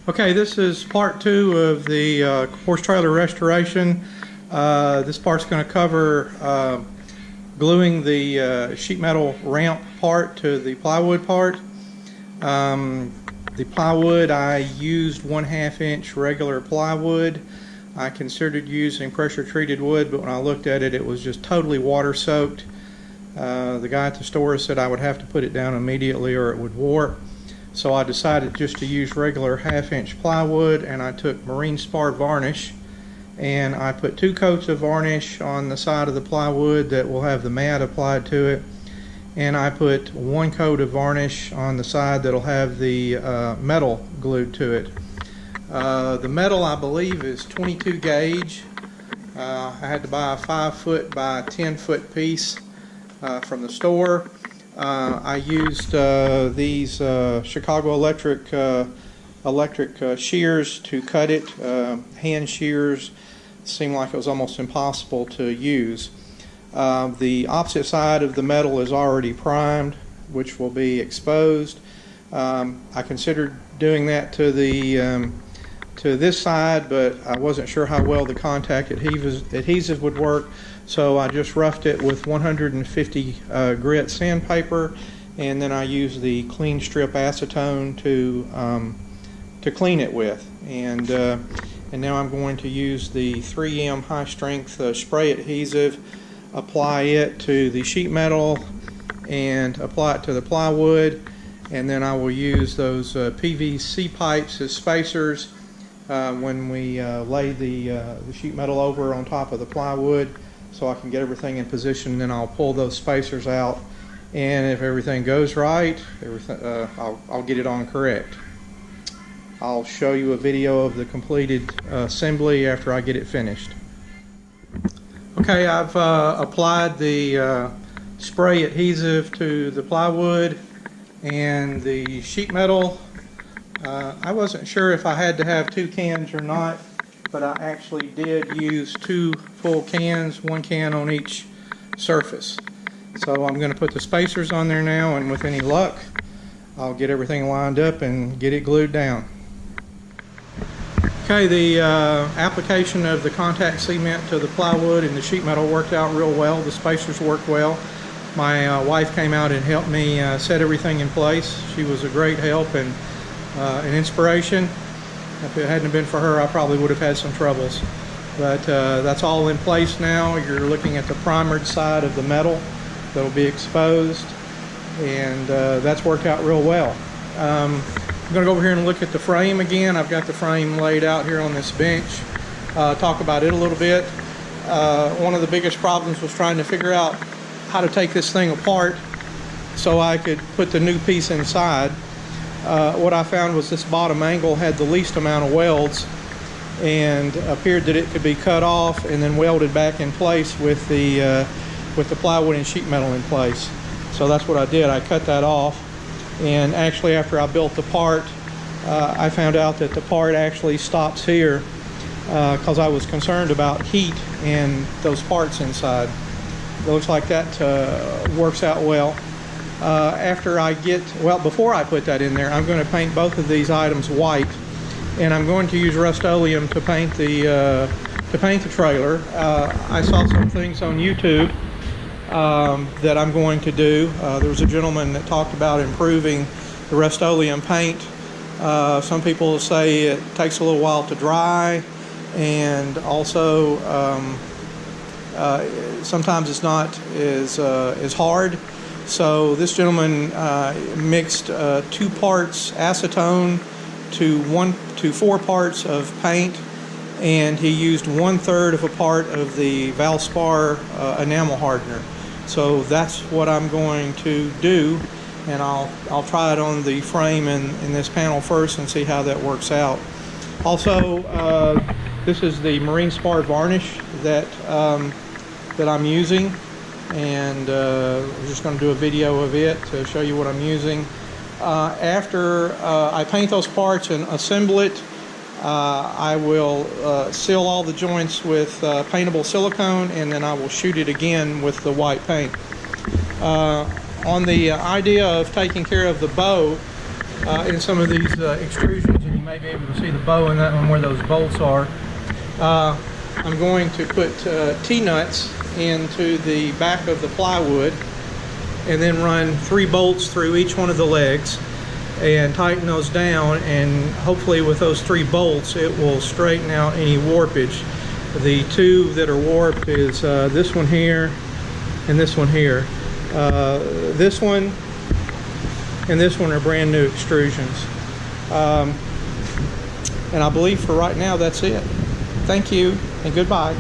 Okay, this is part 2 of the horse trailer restoration. This part's going to cover gluing the sheet metal ramp part to the plywood part. The plywood, I used 1/2 inch regular plywood. I considered using pressure treated wood, but when I looked at it, it was just totally water soaked. The guy at the store said I would have to put it down immediately or it would warp. So I decided just to use regular 1/2 inch plywood, and I took marine spar varnish and I put 2 coats of varnish on the side of the plywood that will have the mat applied to it, and I put 1 coat of varnish on the side that will have the metal glued to it. The metal, I believe, is 22 gauge. I had to buy a 5-foot by 10-foot piece from the store. I used these Chicago electric shears to cut it. Hand shears seemed like it was almost impossible to use. The opposite side of the metal is already primed, which will be exposed. I considered doing that to the to this side, but I wasn't sure how well the contact adhesive would work. So I just roughed it with 150 grit sandpaper, and then I used the clean strip acetone to clean it with. And now I'm going to use the 3M high strength spray adhesive, apply it to the sheet metal and apply it to the plywood, and then I will use those PVC pipes as spacers when we lay the sheet metal over on top of the plywood, so I can get everything in position. Then I'll pull those spacers out, and if everything goes right, I'll get it on correct. I'll show you a video of the completed assembly after I get it finished. Okay, I've applied the spray adhesive to the plywood and the sheet metal. I wasn't sure if I had to have 2 cans or not, but I actually did use 2 full cans, 1 can on each surface. So I'm going to put the spacers on there now, and with any luck, I'll get everything lined up and get it glued down. Okay, the application of the contact cement to the plywood and the sheet metal worked out real well. The spacers worked well. My wife came out and helped me set everything in place. She was a great help and an inspiration. If it hadn't been for her, I probably would have had some troubles. But that's all in place now. You're looking at the primered side of the metal that will be exposed, and that's worked out real well. I'm going to go over here and look at the frame again. I've got the frame laid out here on this bench. Talk about it a little bit. One of the biggest problems was trying to figure out how to take this thing apart so I could put the new piece inside. What I found was this bottom angle had the least amount of welds, and appeared that it could be cut off and then welded back in place with the plywood and sheet metal in place. So that's what I did. I cut that off, and actually after I built the part, I found out that the part actually stops here because I was concerned about heat and those parts inside. It looks like that works out well. Before I put that in there, I'm going to paint both of these items white, and I'm going to use Rust-Oleum to paint the trailer. I saw some things on YouTube that I'm going to do. There was a gentleman that talked about improving the Rust-Oleum paint. Some people say it takes a little while to dry, and also sometimes it's not as hard. So this gentleman mixed 2 parts acetone to 4 parts of paint, and he used 1/3 of a part of the Valspar enamel hardener. So that's what I'm going to do, and I'll try it on the frame in this panel first and see how that works out. Also, this is the marine spar varnish that I'm using, and I'm just going to do a video of it to show you what I'm using. After I paint those parts and assemble it, I will seal all the joints with paintable silicone, and then I will shoot it again with the white paint. On the idea of taking care of the bow, in some of these extrusions, and you may be able to see the bow in that one where those bolts are. I'm going to put T-nuts into the back of the plywood and then run 3 bolts through each one of the legs and tighten those down, and hopefully with those 3 bolts it will straighten out any warpage. The 2 that are warped is this one here and this one here. This one and this one are brand new extrusions. And I believe for right now that's it. Thank you and goodbye.